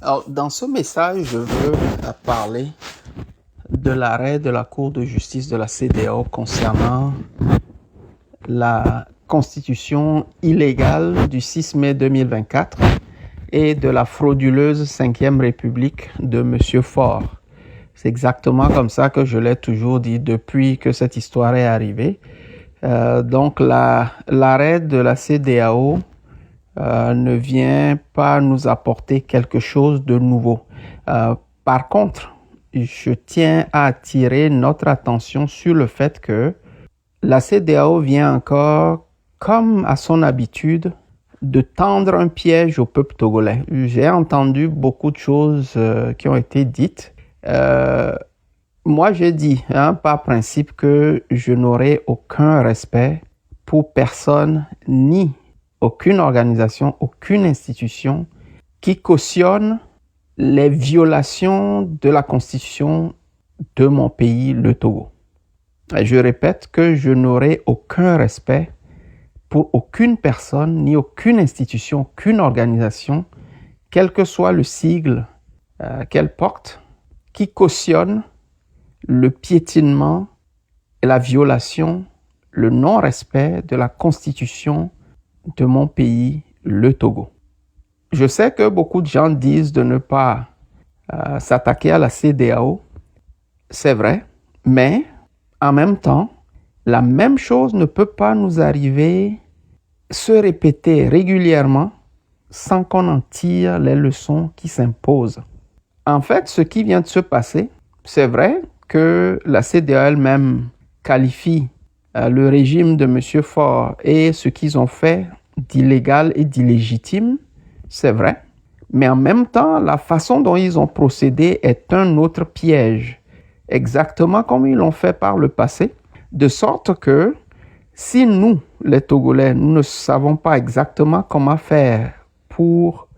Alors, dans ce message, je veux parler de l'arrêt de la Cour de justice de la CEDEAO concernant la constitution illégale du 6 mai 2024 et de la frauduleuse 5e République de M. Faure. C'est exactement comme ça que je l'ai toujours dit depuis que cette histoire est arrivée. Donc, l'arrêt de la CEDEAO ne vient pas nous apporter quelque chose de nouveau. Par contre, je tiens à attirer notre attention sur le fait que la CEDEAO vient encore, comme à son habitude, de tendre un piège au peuple togolais. J'ai entendu beaucoup de choses qui ont été dites. Moi, j'ai dit, par principe, que je n'aurai aucun respect pour personne, ni aucune organisation, aucune institution qui cautionne les violations de la constitution de mon pays, le Togo. Et je répète que je n'aurai aucun respect pour aucune personne, ni aucune institution, aucune organisation, quel que soit le sigle qu'elle porte, qui cautionne le piétinement et la violation, le non-respect de la constitution de mon pays, le Togo. Je sais que beaucoup de gens disent de ne pas s'attaquer à la CEDEAO. C'est vrai, mais en même temps, la même chose ne peut pas nous arriver, se répéter régulièrement sans qu'on en tire les leçons qui s'imposent. En fait, ce qui vient de se passer, c'est vrai que la CEDEAO elle-même qualifie le régime de M. Faure et ce qu'ils ont fait d'illégal et d'illégitime, c'est vrai. Mais en même temps, la façon dont ils ont procédé est un autre piège, exactement comme ils l'ont fait par le passé, de sorte que si nous, les Togolais, nous ne savons pas exactement comment faire pour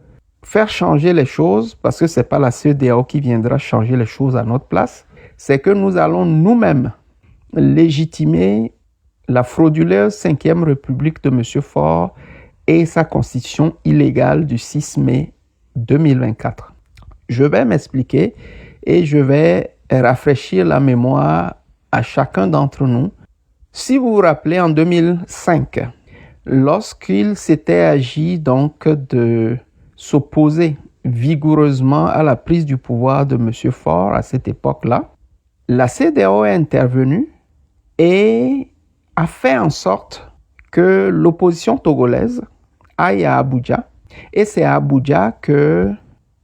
faire changer les choses, parce que ce n'est pas la CEDEAO qui viendra changer les choses à notre place, c'est que nous allons nous-mêmes légitimer la frauduleuse 5e République de M. Faure et sa constitution illégale du 6 mai 2024. Je vais m'expliquer et je vais rafraîchir la mémoire à chacun d'entre nous. Si vous vous rappelez, en 2005, lorsqu'il s'était agi donc de s'opposer vigoureusement à la prise du pouvoir de M. Faure à cette époque-là, la CEDEAO est intervenue et a fait en sorte que l'opposition togolaise aille à Abuja. Et c'est à Abuja que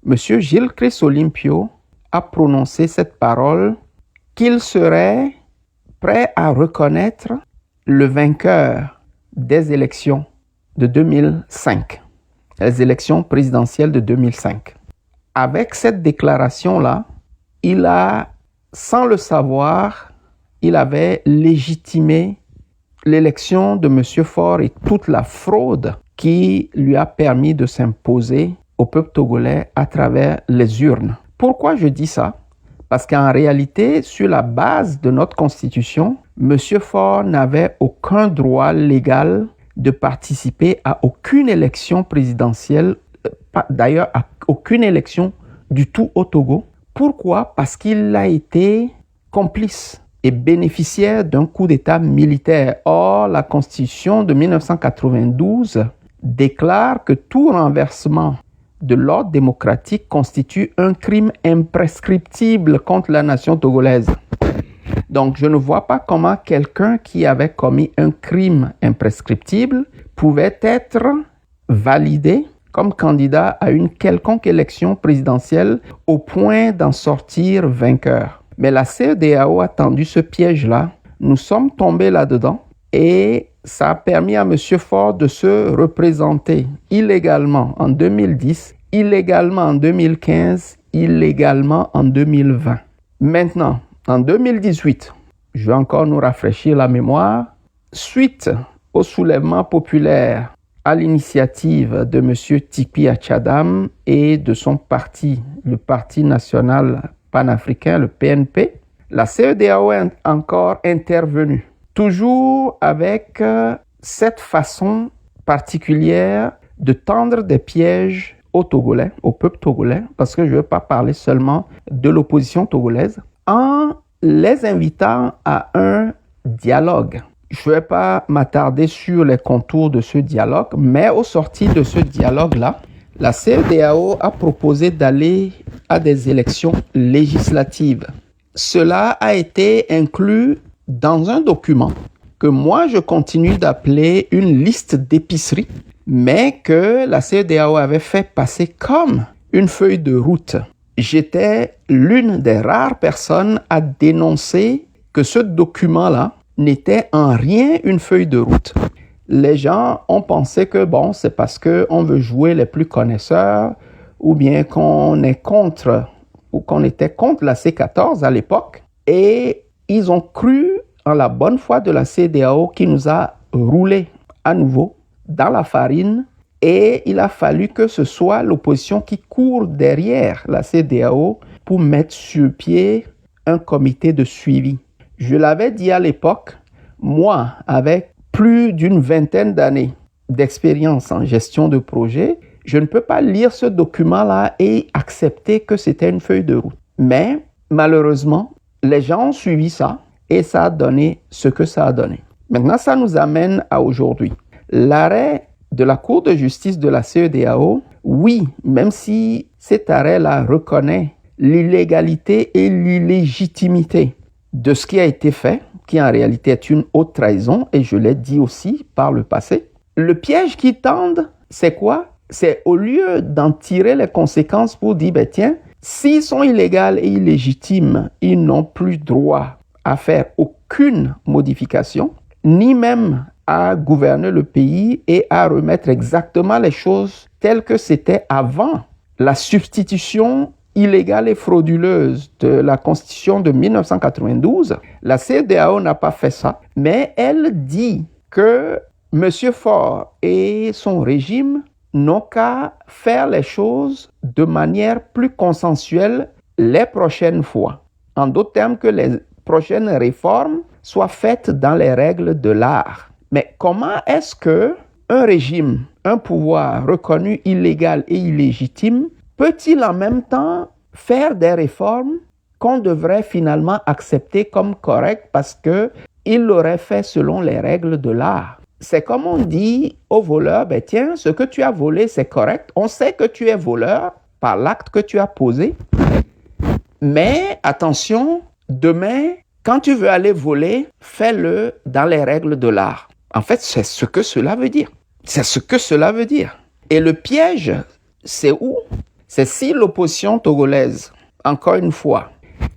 M. Gilles Chris-Olympio a prononcé cette parole qu'il serait prêt à reconnaître le vainqueur des élections de 2005, les élections présidentielles de 2005. Avec cette déclaration-là, il a, sans le savoir, il avait légitimé l'élection de M. Faure et toute la fraude qui lui a permis de s'imposer au peuple togolais à travers les urnes. Pourquoi je dis ça? Parce qu'en réalité, sur la base de notre constitution, M. Faure n'avait aucun droit légal de participer à aucune élection présidentielle, d'ailleurs à aucune élection du tout au Togo. Pourquoi? Parce qu'il a été complice et bénéficiaire d'un coup d'État militaire. Or, la Constitution de 1992 déclare que tout renversement de l'ordre démocratique constitue un crime imprescriptible contre la nation togolaise. Donc, je ne vois pas comment quelqu'un qui avait commis un crime imprescriptible pouvait être validé comme candidat à une quelconque élection présidentielle au point d'en sortir vainqueur. Mais la CEDEAO a tendu ce piège-là. Nous sommes tombés là-dedans et ça a permis à M. Faure de se représenter illégalement en 2010, illégalement en 2015, illégalement en 2020. Maintenant, en 2018, je vais encore nous rafraîchir la mémoire, suite au soulèvement populaire à l'initiative de M. Tikpi Achadam et de son parti, le Parti national panafricain, le PNP, la CEDEAO est encore intervenue, toujours avec cette façon particulière de tendre des pièges aux Togolais, au peuple togolais, parce que je ne veux pas parler seulement de l'opposition togolaise, en les invitant à un dialogue. Je ne vais pas m'attarder sur les contours de ce dialogue, mais au sorti de ce dialogue-là, la CEDEAO a proposé d'aller à des élections législatives. Cela a été inclus dans un document que moi je continue d'appeler une liste d'épicerie, mais que la CEDEAO avait fait passer comme une feuille de route. J'étais l'une des rares personnes à dénoncer que ce document-là n'était en rien une feuille de route. Les gens ont pensé que bon, c'est parce qu'on veut jouer les plus connaisseurs ou bien qu'on est contre ou qu'on était contre la C14 à l'époque et ils ont cru en la bonne foi de la CEDEAO qui nous a roulé à nouveau dans la farine et il a fallu que ce soit l'opposition qui court derrière la CEDEAO pour mettre sur pied un comité de suivi. Je l'avais dit à l'époque, moi, avec plus d'une vingtaine d'années d'expérience en gestion de projet, je ne peux pas lire ce document-là et accepter que c'était une feuille de route. Mais malheureusement, les gens ont suivi ça et ça a donné ce que ça a donné. Maintenant, ça nous amène à aujourd'hui. L'arrêt de la Cour de justice de la CEDEAO, oui, même si cet arrêt-là reconnaît l'illégalité et l'illégitimité de ce qui a été fait, qui en réalité est une haute trahison, et je l'ai dit aussi par le passé. Le piège qu'ils tendent, c'est quoi? C'est au lieu d'en tirer les conséquences pour dire, ben tiens, s'ils sont illégaux et illégitimes, ils n'ont plus droit à faire aucune modification, ni même à gouverner le pays et à remettre exactement les choses telles que c'était avant la substitution illégale et frauduleuse de la Constitution de 1992. La CEDEAO n'a pas fait ça, mais elle dit que M. Faure et son régime n'ont qu'à faire les choses de manière plus consensuelle les prochaines fois. En d'autres termes, que les prochaines réformes soient faites dans les règles de l'art. Mais comment est-ce que un régime, un pouvoir reconnu illégal et illégitime, peut-il en même temps faire des réformes qu'on devrait finalement accepter comme correctes parce qu'il l'aurait fait selon les règles de l'art? C'est comme on dit au voleur, ben tiens, ce que tu as volé, c'est correct. On sait que tu es voleur par l'acte que tu as posé. Mais attention, demain, quand tu veux aller voler, fais-le dans les règles de l'art. En fait, c'est ce que cela veut dire. C'est ce que cela veut dire. Et le piège, c'est où? C'est si l'opposition togolaise, encore une fois,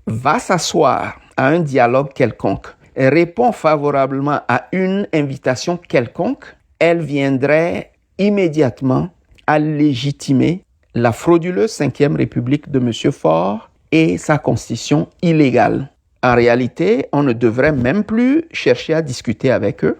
va s'asseoir à un dialogue quelconque, et répond favorablement à une invitation quelconque, elle viendrait immédiatement à légitimer la frauduleuse 5e République de M. Faure et sa constitution illégale. En réalité, on ne devrait même plus chercher à discuter avec eux.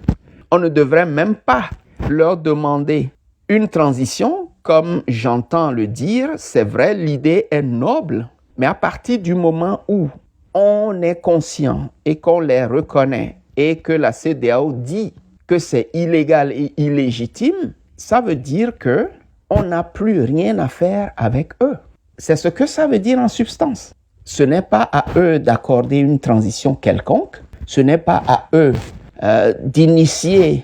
On ne devrait même pas leur demander une transition. Comme j'entends le dire, c'est vrai, l'idée est noble, mais à partir du moment où on est conscient et qu'on les reconnaît et que la CEDEAO dit que c'est illégal et illégitime, ça veut dire qu'on n'a plus rien à faire avec eux. C'est ce que ça veut dire en substance. Ce n'est pas à eux d'accorder une transition quelconque, ce n'est pas à eux d'initier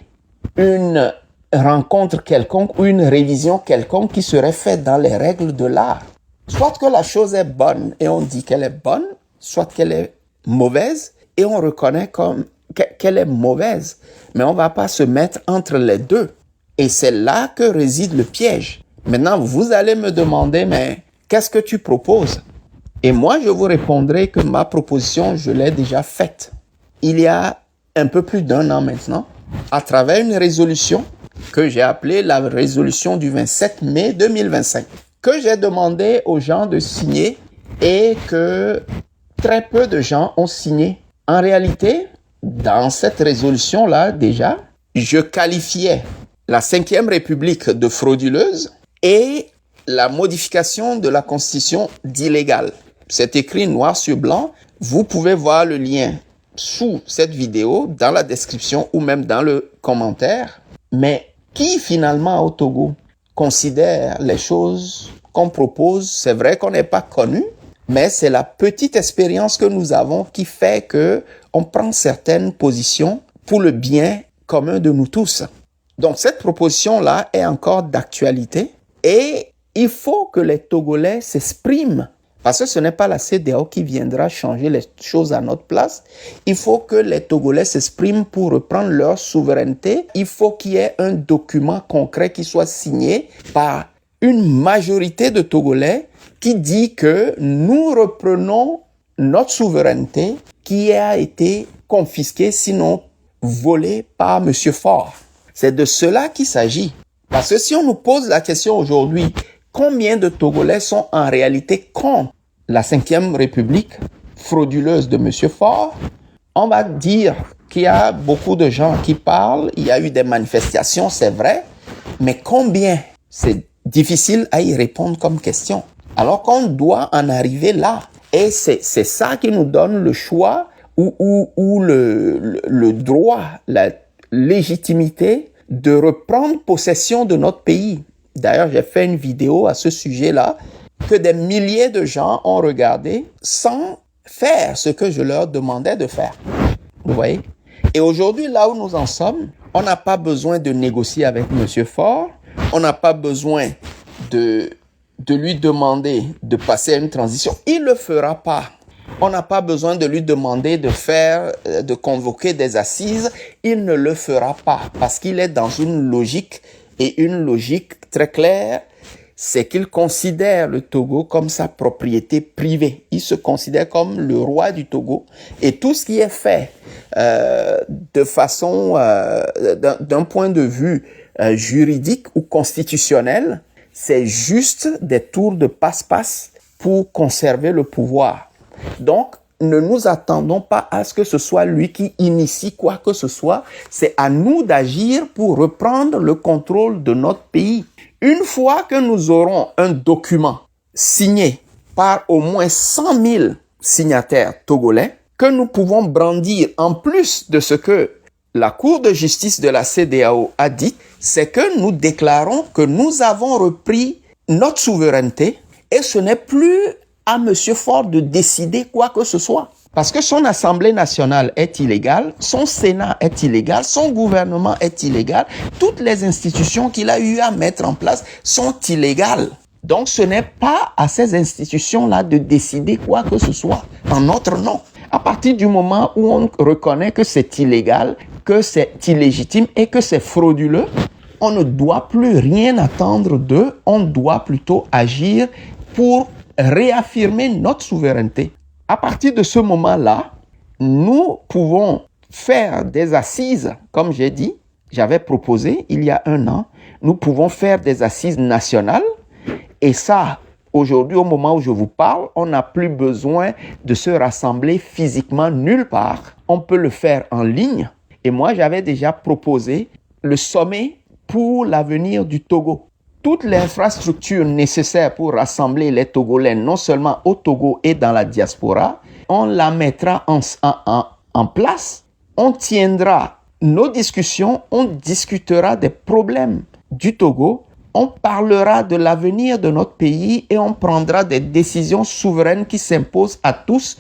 une rencontre quelconque ou une révision quelconque qui serait faite dans les règles de l'art. Soit que la chose est bonne et on dit qu'elle est bonne, soit qu'elle est mauvaise et on reconnaît comme qu'elle est mauvaise. Mais on ne va pas se mettre entre les deux. Et c'est là que réside le piège. Maintenant, vous allez me demander, mais qu'est-ce que tu proposes? Et moi, je vous répondrai que ma proposition, je l'ai déjà faite. Il y a un peu plus d'un an maintenant, à travers une résolution que j'ai appelée la résolution du 27 mai 2025, que j'ai demandé aux gens de signer et que très peu de gens ont signé. En réalité, dans cette résolution-là, déjà, je qualifiais la 5e République de frauduleuse et la modification de la Constitution d'illégale. C'est écrit noir sur blanc. Vous pouvez voir le lien sous cette vidéo, dans la description ou même dans le commentaire. Mais qui finalement au Togo considère les choses qu'on propose. C'est vrai qu'on n'est pas connu, mais c'est la petite expérience que nous avons qui fait que on prend certaines positions pour le bien commun de nous tous. Donc cette proposition-là est encore d'actualité et il faut que les Togolais s'expriment parce que ce n'est pas la CEDEAO qui viendra changer les choses à notre place. Il faut que les Togolais s'expriment pour reprendre leur souveraineté. Il faut qu'il y ait un document concret qui soit signé par une majorité de Togolais qui dit que nous reprenons notre souveraineté qui a été confisquée, sinon volée par M. Faure. C'est de cela qu'il s'agit. Parce que si on nous pose la question aujourd'hui, combien de Togolais sont en réalité contre la 5e République frauduleuse de M. Faure, on va dire qu'il y a beaucoup de gens qui parlent, il y a eu des manifestations, c'est vrai, mais combien? C'est difficile à y répondre comme question. Alors qu'on doit en arriver là. Et c'est ça qui nous donne le choix ou le droit, la légitimité de reprendre possession de notre pays. D'ailleurs, j'ai fait une vidéo à ce sujet-là que des milliers de gens ont regardé sans faire ce que je leur demandais de faire. Vous voyez? Et aujourd'hui, là où nous en sommes, on n'a pas besoin de négocier avec M. Faure. On n'a pas besoin de lui demander de passer à une transition. Il le fera pas. On n'a pas besoin de lui demander de convoquer des assises. Il ne le fera pas parce qu'il est dans une logique et une logique très claire. C'est qu'il considère le Togo comme sa propriété privée. Il se considère comme le roi du Togo. Et tout ce qui est fait de façon, d'un point de vue juridique ou constitutionnel, c'est juste des tours de passe-passe pour conserver le pouvoir. Donc, ne nous attendons pas à ce que ce soit lui qui initie quoi que ce soit. C'est à nous d'agir pour reprendre le contrôle de notre pays. Une fois que nous aurons un document signé par au moins 100 000 signataires togolais, que nous pouvons brandir en plus de ce que la Cour de justice de la CEDEAO a dit, c'est que nous déclarons que nous avons repris notre souveraineté et ce n'est plus à M. Faure de décider quoi que ce soit. Parce que son Assemblée nationale est illégale, son Sénat est illégal, son gouvernement est illégal, toutes les institutions qu'il a eu à mettre en place sont illégales. Donc ce n'est pas à ces institutions-là de décider quoi que ce soit en notre nom. À partir du moment où on reconnaît que c'est illégal, que c'est illégitime et que c'est frauduleux, on ne doit plus rien attendre d'eux, on doit plutôt agir pour réaffirmer notre souveraineté. À partir de ce moment-là, nous pouvons faire des assises, comme j'ai dit, j'avais proposé il y a 1 an, nous pouvons faire des assises nationales et ça, aujourd'hui, au moment où je vous parle, on n'a plus besoin de se rassembler physiquement nulle part. On peut le faire en ligne. Et moi, j'avais déjà proposé le sommet pour l'avenir du Togo. Toute l'infrastructure nécessaire pour rassembler les Togolais, non seulement au Togo et dans la diaspora, on la mettra en place. On tiendra nos discussions, on discutera des problèmes du Togo, on parlera de l'avenir de notre pays et on prendra des décisions souveraines qui s'imposent à tous,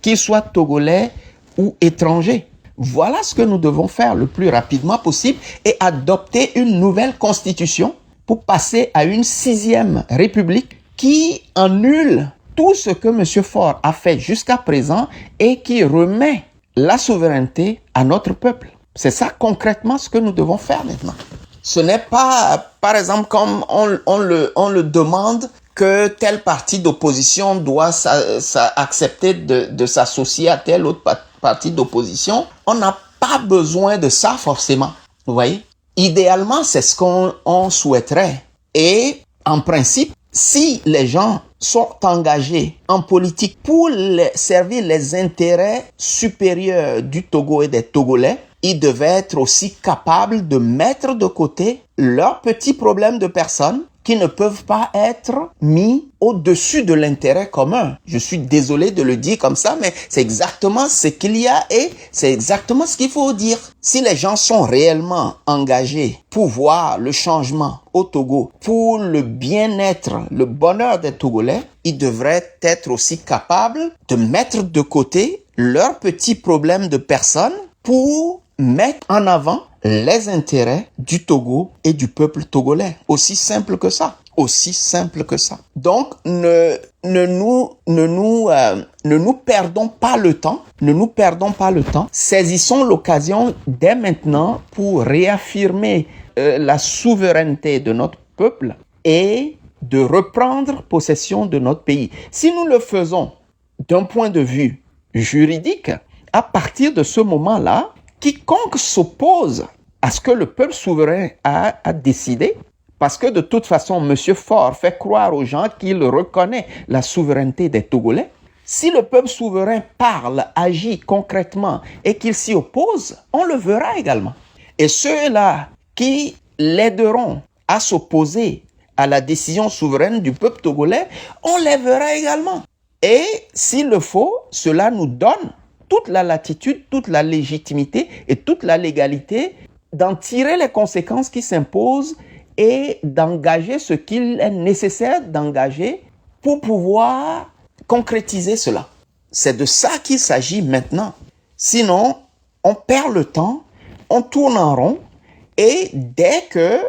qu'ils soient Togolais ou étrangers. Voilà ce que nous devons faire le plus rapidement possible et adopter une nouvelle constitution pour passer à une 6e république qui annule tout ce que M. Faure a fait jusqu'à présent et qui remet la souveraineté à notre peuple. C'est ça concrètement ce que nous devons faire maintenant. Ce n'est pas, par exemple, comme on le demande, que tel parti d'opposition doit accepter de s'associer à tel autre parti d'opposition. On n'a pas besoin de ça forcément. Vous voyez? Idéalement, c'est ce qu'on souhaiterait. Et en principe, si les gens sont engagés en politique pour servir les intérêts supérieurs du Togo et des Togolais, ils devaient être aussi capables de mettre de côté leurs petits problèmes de personnes qui ne peuvent pas être mis au-dessus de l'intérêt commun. Je suis désolé de le dire comme ça, mais c'est exactement ce qu'il y a et c'est exactement ce qu'il faut dire. Si les gens sont réellement engagés pour voir le changement au Togo, pour le bien-être, le bonheur des Togolais, ils devraient être aussi capables de mettre de côté leurs petits problèmes de personnes pour mettre en avant les intérêts du Togo et du peuple togolais. Aussi simple que ça. Aussi simple que ça. Donc, ne nous perdons pas le temps. Ne nous perdons pas le temps. Saisissons l'occasion dès maintenant pour réaffirmer la souveraineté de notre peuple et de reprendre possession de notre pays. Si nous le faisons d'un point de vue juridique, à partir de ce moment-là, quiconque s'oppose à ce que le peuple souverain a décidé, parce que de toute façon, M. Faure fait croire aux gens qu'il reconnaît la souveraineté des Togolais. Si le peuple souverain parle, agit concrètement et qu'il s'y oppose, on le verra également. Et ceux-là qui l'aideront à s'opposer à la décision souveraine du peuple togolais, on les verra également. Et s'il le faut, cela nous donne toute la latitude, toute la légitimité et toute la légalité d'en tirer les conséquences qui s'imposent et d'engager ce qu'il est nécessaire d'engager pour pouvoir concrétiser cela. C'est de ça qu'il s'agit maintenant. Sinon, on perd le temps, on tourne en rond et dès que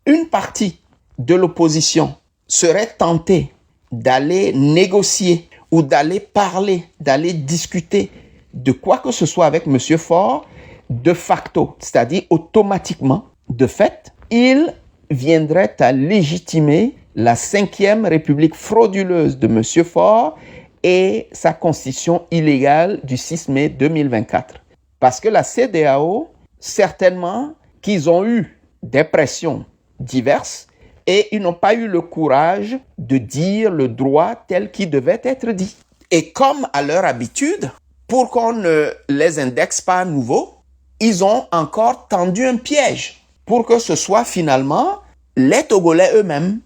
une partie de l'opposition serait tentée d'aller négocier ou d'aller parler, d'aller discuter de quoi que ce soit avec M. Faure, de facto, c'est-à-dire automatiquement, de fait, il viendrait à légitimer la 5e République frauduleuse de M. Faure et sa constitution illégale du 6 mai 2024. Parce que la CEDEAO, certainement qu'ils ont eu des pressions diverses et ils n'ont pas eu le courage de dire le droit tel qu'il devait être dit. Et comme à leur habitude, pour qu'on ne les indexe pas à nouveau, ils ont encore tendu un piège pour que ce soit finalement les Togolais eux-mêmes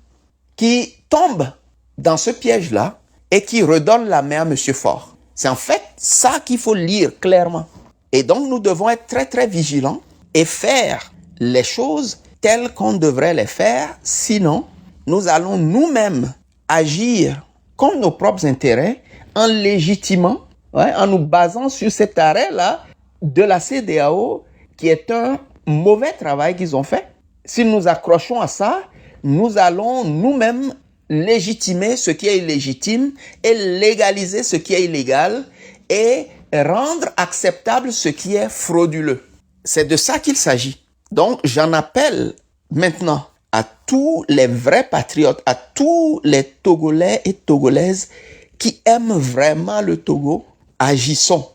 qui tombent dans ce piège-là et qui redonnent la main à M. Faure. C'est en fait ça qu'il faut lire clairement. Et donc nous devons être très très vigilants et faire les choses telles qu'on devrait les faire, sinon nous allons nous-mêmes agir contre nos propres intérêts en légitimant, en nous basant sur cet arrêt-là de la CEDEAO qui est un mauvais travail qu'ils ont fait. Si nous accrochons à ça, nous allons nous-mêmes légitimer ce qui est illégitime et légaliser ce qui est illégal et rendre acceptable ce qui est frauduleux. C'est de ça qu'il s'agit. Donc, j'en appelle maintenant à tous les vrais patriotes, à tous les Togolais et Togolaises qui aiment vraiment le Togo. Agissons.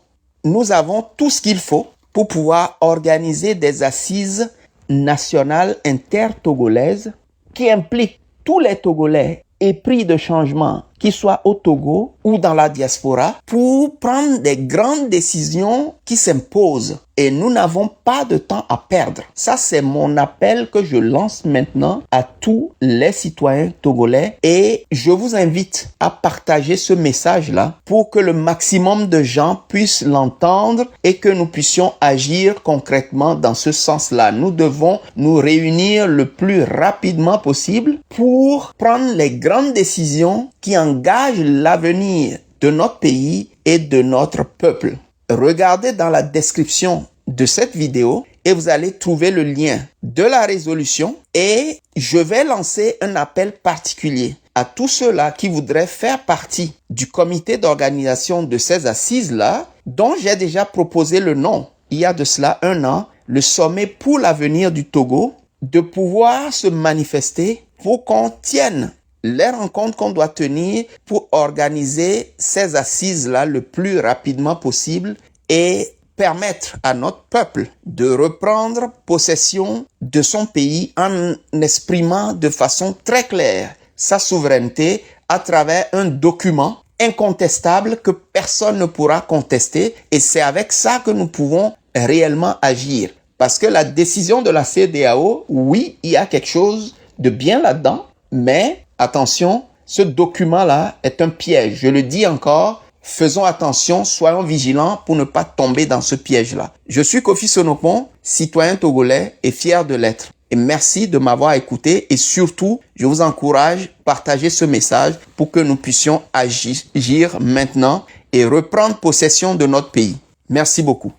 Nous avons tout ce qu'il faut pour pouvoir organiser des assises nationales intertogolaises qui impliquent tous les Togolais épris de changement, qu'ils soient au Togo ou dans la diaspora, pour prendre des grandes décisions qui s'imposent. Et nous n'avons pas de temps à perdre. Ça, c'est mon appel que je lance maintenant à tous les citoyens togolais. Et je vous invite à partager ce message-là pour que le maximum de gens puissent l'entendre et que nous puissions agir concrètement dans ce sens-là. Nous devons nous réunir le plus rapidement possible pour prendre les grandes décisions qui engagent l'avenir de notre pays et de notre peuple. Regardez dans la description de cette vidéo et vous allez trouver le lien de la résolution et je vais lancer un appel particulier à tous ceux-là qui voudraient faire partie du comité d'organisation de ces assises-là dont j'ai déjà proposé le nom il y a de cela 1 an, le sommet pour l'avenir du Togo, de pouvoir se manifester pour qu'on tienne les rencontres qu'on doit tenir pour organiser ces assises-là le plus rapidement possible et permettre à notre peuple de reprendre possession de son pays en exprimant de façon très claire sa souveraineté à travers un document incontestable que personne ne pourra contester et c'est avec ça que nous pouvons réellement agir. Parce que la décision de la CEDEAO, oui, il y a quelque chose de bien là-dedans, Mais attention, ce document-là est un piège. Je le dis encore, faisons attention, soyons vigilants pour ne pas tomber dans ce piège-là. Je suis Kofi Sonopon, citoyen togolais et fier de l'être. Et merci de m'avoir écouté et surtout, je vous encourage à partager ce message pour que nous puissions agir maintenant et reprendre possession de notre pays. Merci beaucoup.